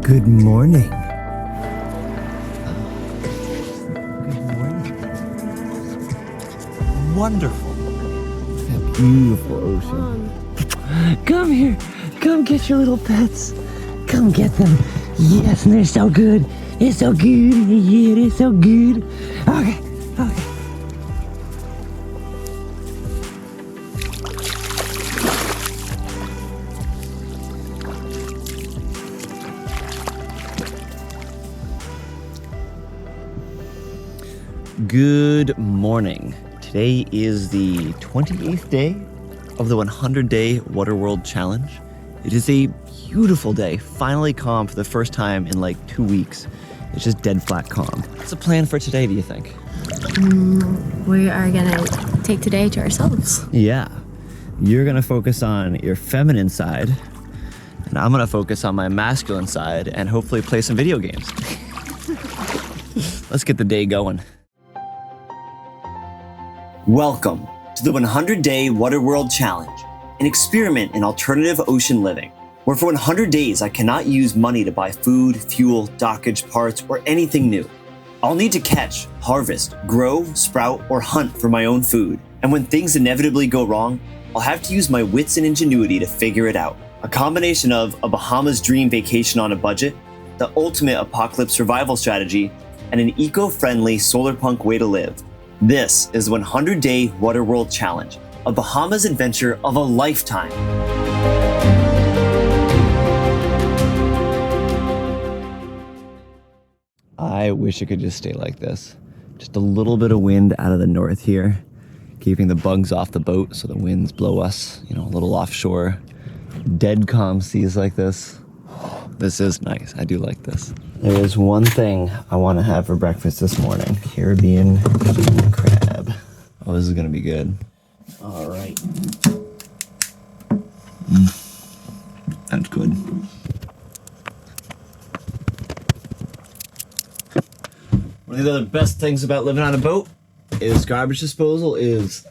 Good morning. Good morning. Wonderful. That beautiful ocean. Come here. Come get your little pets. Come get them. Yes, and they're so good. They're so good. Yeah, they're so good. Okay. Good morning. Today is the 28th day of the 100-day Waterworld Challenge. It is a beautiful day, finally calm for the first time in like 2 weeks. It's just dead flat calm. What's the plan for today, do you think? We are gonna take today to ourselves. Yeah, you're gonna focus on your feminine side, and I'm gonna focus on my masculine side and hopefully play some video games. Let's get the day going. Welcome to the 100-day Waterworld Challenge, an experiment in alternative ocean living, where for 100 days I cannot use money to buy food, fuel, dockage, parts, or anything new. I'll need to catch, harvest, grow, sprout, or hunt for my own food, and when things inevitably go wrong, I'll have to use my wits and ingenuity to figure it out. A combination of a Bahamas dream vacation on a budget, the ultimate apocalypse survival strategy, and an eco-friendly solar punk way to live. This is the 100-day Waterworld Challenge, a Bahamas adventure of a lifetime. I wish it could just stay like this. Just a little bit of wind out of the north here, keeping the bugs off the boat so the winds blow us, a little offshore. Dead calm seas like this. This is nice. I do like this. There is one thing I want to have for breakfast this morning. Caribbean king crab. Oh, this is going to be good. All right. That's good. One of the other best things about living on a boat is garbage disposal is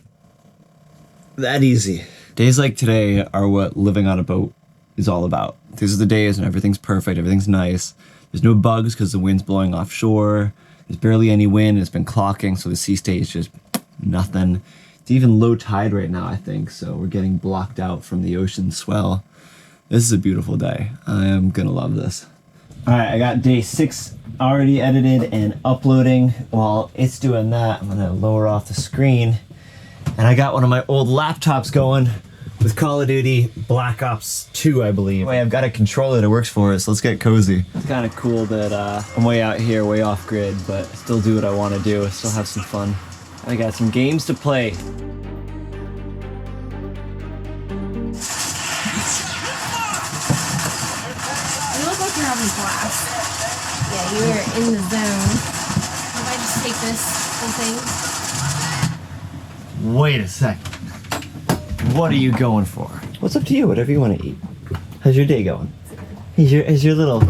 that easy. Days like today are what living on a boat is all about. These are the days when everything's perfect, everything's nice. There's no bugs because the wind's blowing offshore. There's barely any wind. It's been clocking, so the sea state is just nothing. It's even low tide right now, I think, so we're getting blocked out from the ocean swell. This is a beautiful day. I am gonna love this. All right, I got day 6 already edited and uploading. While it's doing that, I'm gonna lower off the screen. And I got one of my old laptops going with Call of Duty Black Ops 2, I believe. I've got a controller that works for it, so let's get cozy. It's kind of cool that I'm way out here, way off grid, but still do what I want to do, still have some fun. I got some games to play. You look like you're having class. Yeah, you are in the zone. If I just take this whole thing. Wait a second. What are you going for? What's up to you? Whatever you want to eat. How's your day going? How's your little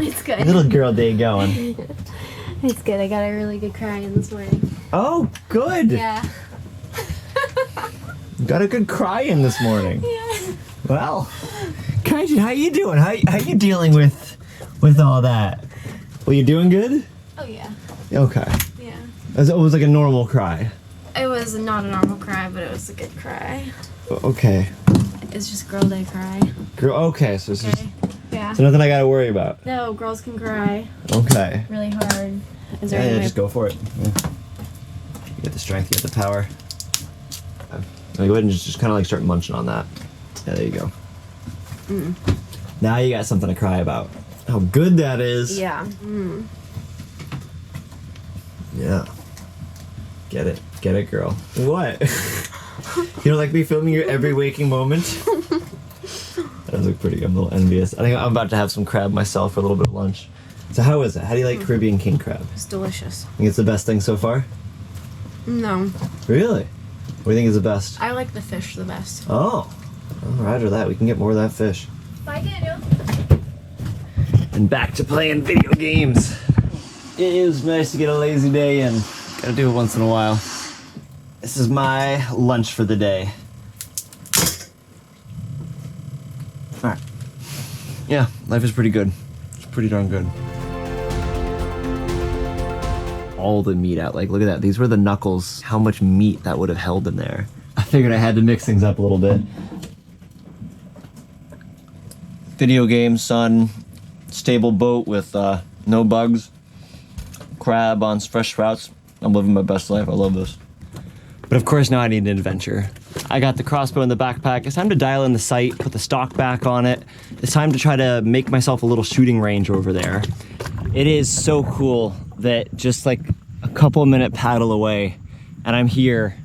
girl day going? It's good. I got a really good cry in this morning. Oh, good. Yeah. Got a good cry in this morning. Yeah. Well, Kaijin, how you doing? How you dealing with all that? Well, you doing good? Oh yeah. Okay. Yeah. It was like a normal cry. It was not a normal cry, but it was a good cry. Okay. It's just girl day cry. Girl. Okay. So it's just Yeah. so nothing I gotta worry about. No, girls can cry Okay. really hard. Is there Yeah, any way- just go for it. Yeah. You get the strength, you get the power. Go ahead and just kind of like start munching on that. Yeah, there you go. Now you got something to cry about. How good that is. Yeah. Yeah. Get it. Get it, girl. What? You don't like me filming your every waking moment? That does look pretty good. I'm a little envious. I think I'm about to have some crab myself for a little bit of lunch. So how is it? How do you like Caribbean king crab? It's delicious. Think it's the best thing so far? No. Really? What do you think is the best? I like the fish the best. Oh. Roger that. We can get more of that fish. Bye, Daniel. And back to playing video games. It is nice to get a lazy day in. Gotta do it once in a while. This is my lunch for the day. Alright. Yeah, life is pretty good. It's pretty darn good. All the meat out, like look at that. These were the knuckles. How much meat that would have held in there. I figured I had to mix things up a little bit. Video game, son. Stable boat with no bugs. Crab on fresh sprouts. I'm living my best life. I love this. But of course now I need an adventure. I got the crossbow in the backpack. It's time to dial in the sight, put the stock back on it. It's time to try to make myself a little shooting range over there. It is so cool that just like a couple minute paddle away and I'm here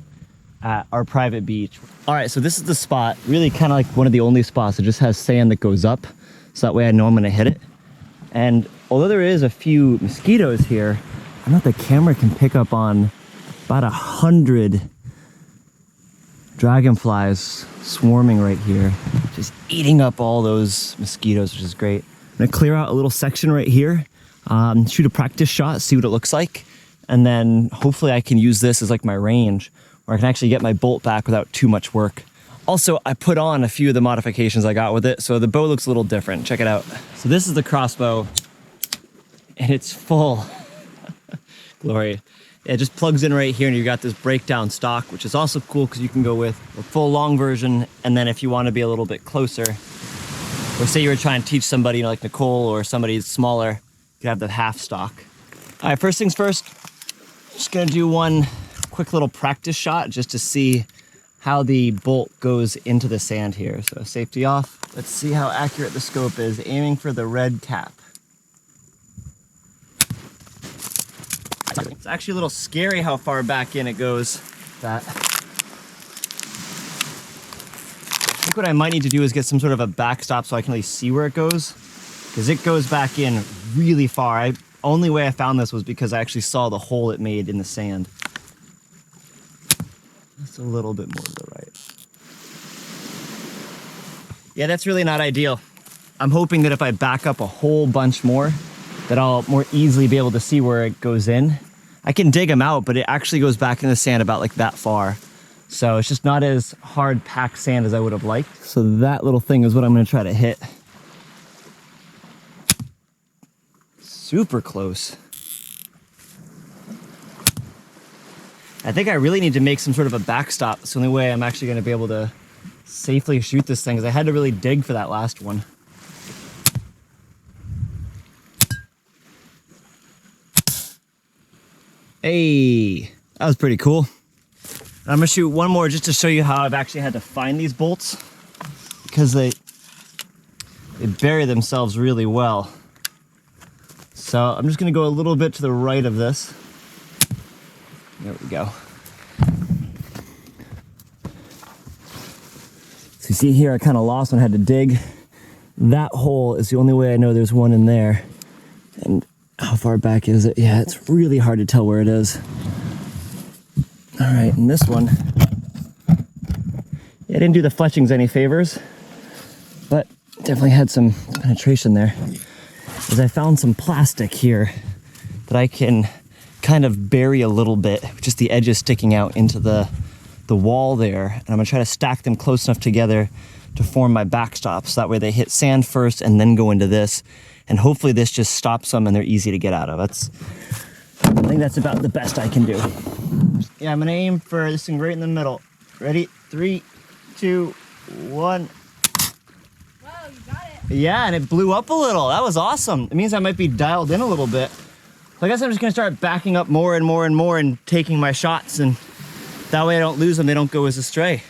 at our private beach. All right, so this is the spot, really kind of like one of the only spots that just has sand that goes up. So that way I know I'm gonna hit it. And although there is a few mosquitoes here, I know the camera can pick up on about 100 dragonflies swarming right here, just eating up all those mosquitoes, which is great. I'm gonna clear out a little section right here, shoot a practice shot, see what it looks like, and then hopefully I can use this as like my range, where I can actually get my bolt back without too much work. Also, I put on a few of the modifications I got with it, so the bow looks a little different. Check it out. So this is the crossbow, and it's full. Glory. It just plugs in right here and you got this breakdown stock, which is also cool because you can go with a full long version, and then if you want to be a little bit closer, or say you were trying to teach somebody, you know, like Nicole or somebody smaller, you could have the half stock. All right, first things first, just gonna do one quick little practice shot just to see how the bolt goes into the sand here. So safety off. Let's see how accurate the scope is, aiming for the red cap. It's actually a little scary how far back in it goes. I think what I might need to do is get some sort of a backstop so I can at least see where it goes, because it goes back in really far. Only way I found this was because I actually saw the hole it made in the sand. Just a little bit more to the right. Yeah, that's really not ideal. I'm hoping that if I back up a whole bunch more, that I'll more easily be able to see where it goes in. I can dig them out, but it actually goes back in the sand about like that far. So it's just not as hard packed sand as I would have liked. So that little thing is what I'm gonna try to hit. Super close. I think I really need to make some sort of a backstop. It's the only way I'm actually gonna be able to safely shoot this thing, because I had to really dig for that last one. Hey, that was pretty cool. I'm gonna shoot one more just to show you how I've actually had to find these bolts, because they bury themselves really well. So I'm just gonna go a little bit to the right of this. There we go. So you see here, I kind of lost when I had to dig. That hole is the only way I know there's one in there. And how far back is it? Yeah, it's really hard to tell where it is. All right, and this one, yeah, I didn't do the fletchings any favors, but definitely had some penetration there. As I found some plastic here that I can kind of bury a little bit, just the edges sticking out into the wall there. And I'm gonna try to stack them close enough together to form my backstops. So that way they hit sand first and then go into this. And hopefully this just stops them and they're easy to get out of. I think that's about the best I can do. Yeah, I'm gonna aim for this thing right in the middle. Ready? 3, 2, 1. Whoa, you got it. Yeah, and it blew up a little. That was awesome. It means I might be dialed in a little bit. So I guess I'm just gonna start backing up more and more and more and taking my shots, and that way I don't lose them, they don't go as a stray.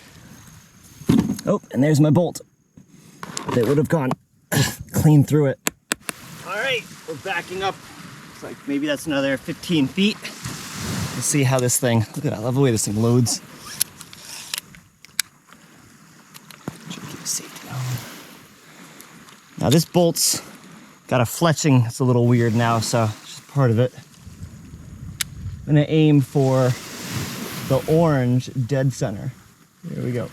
Oh, and there's my bolt. They would have gone clean through it. All right, we're backing up. Looks like maybe that's another 15 feet. Let's see how this thing, look at that, I love the way this thing loads. Try to keep the safety on. Now this bolt's got a fletching, it's a little weird now, so it's just part of it. I'm gonna aim for the orange dead center. Here we go.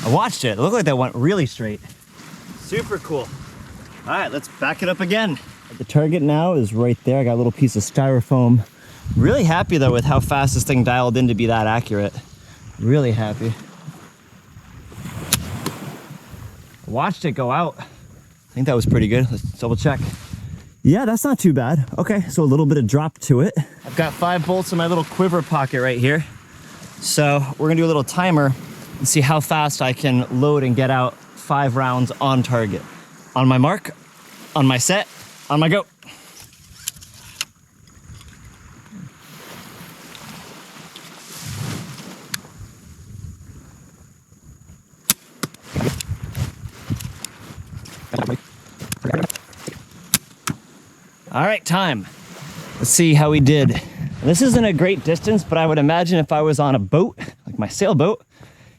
I watched it looked like that went really straight. Super cool. All right, let's back it up again. The target now is right there. I got a little piece of styrofoam. Really happy though with how fast this thing dialed in to be that accurate. Really happy. I watched it go out. think that was pretty good. Let's double check. Yeah, that's not too bad. Okay, so a little bit of drop to it. I've got 5 bolts in my little quiver pocket right here. So we're gonna do a little timer and see how fast I can load and get out 5 rounds on target. On my mark, on my set, on my go. All right, time. Let's see how we did. This isn't a great distance, but I would imagine if I was on a boat, like my sailboat,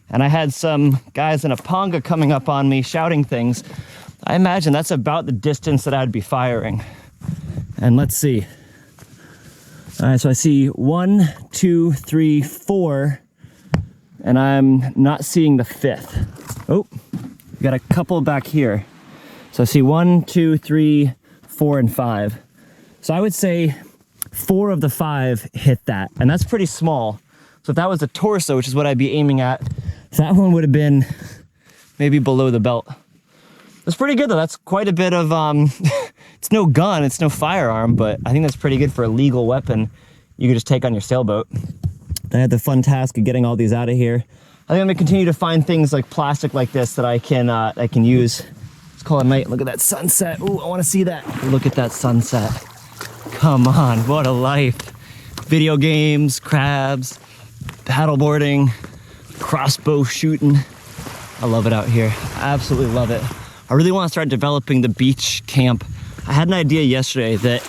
and I had some guys in a ponga coming up on me shouting things, I imagine that's about the distance that I'd be firing. And let's see. All right, so I see 1, 2, 3, 4, and I'm not seeing the 5th. Oh, we got a couple back here. So I see 1, 2, 3, 4, and 5. So I would say 4 of the 5 hit that, and that's pretty small. So if that was a torso, which is what I'd be aiming at, that one would have been maybe below the belt. That's pretty good though. That's quite a bit of, it's no gun, it's no firearm, but I think that's pretty good for a legal weapon you could just take on your sailboat. I had the fun task of getting all these out of here. I think I'm gonna continue to find things like plastic like this that I can use. Let's call it night. Look at that sunset. Ooh, I wanna see that. Look at that sunset. Come on, what a life. Video games, crabs, paddleboarding, crossbow shooting. I love it out here. I absolutely love it. I really want to start developing the beach camp. I had an idea yesterday that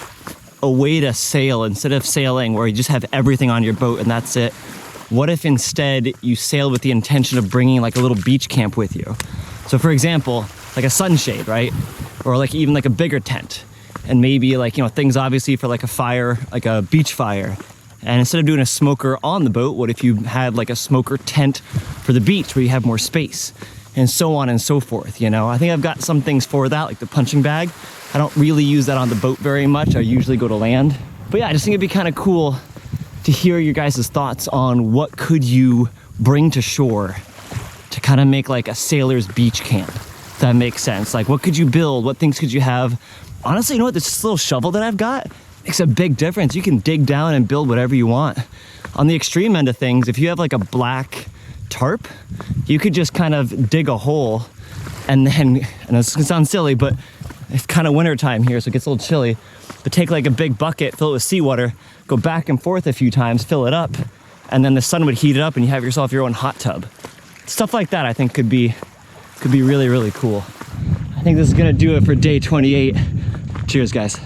a way to sail, instead of sailing where you just have everything on your boat and that's it, what if instead you sail with the intention of bringing like a little beach camp with you? So for example, like a sunshade, right? Or like even like a bigger tent. And maybe like, you know, things obviously for like a fire, like a beach fire. And instead of doing a smoker on the boat, what if you had like a smoker tent for the beach where you have more space? And so on and so forth, you know? I think I've got some things for that, like the punching bag. I don't really use that on the boat very much. I usually go to land. But yeah, I just think it'd be kind of cool to hear your guys' thoughts on what could you bring to shore to kind of make like a sailor's beach camp, if that makes sense. Like what could you build? What things could you have? Honestly, you know what? This little shovel that I've got makes a big difference. You can dig down and build whatever you want. On the extreme end of things, if you have like a black tarp, you could just kind of dig a hole and then, and this can sound silly, but it's kind of winter time here, so it gets a little chilly, but take like a big bucket, fill it with seawater, go back and forth a few times, fill it up, and then the sun would heat it up and you have yourself your own hot tub. Stuff like that I think could be really, really cool. I think this is gonna do it for day 28. Cheers, guys.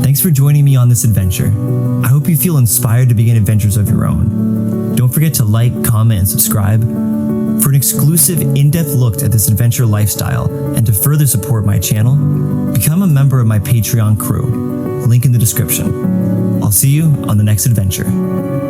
Thanks for joining me on this adventure. I hope you feel inspired to begin adventures of your own. Don't forget to like, comment, and subscribe. For an exclusive, in-depth look at this adventure lifestyle and to further support my channel, become a member of my Patreon crew. Link in the description. I'll see you on the next adventure.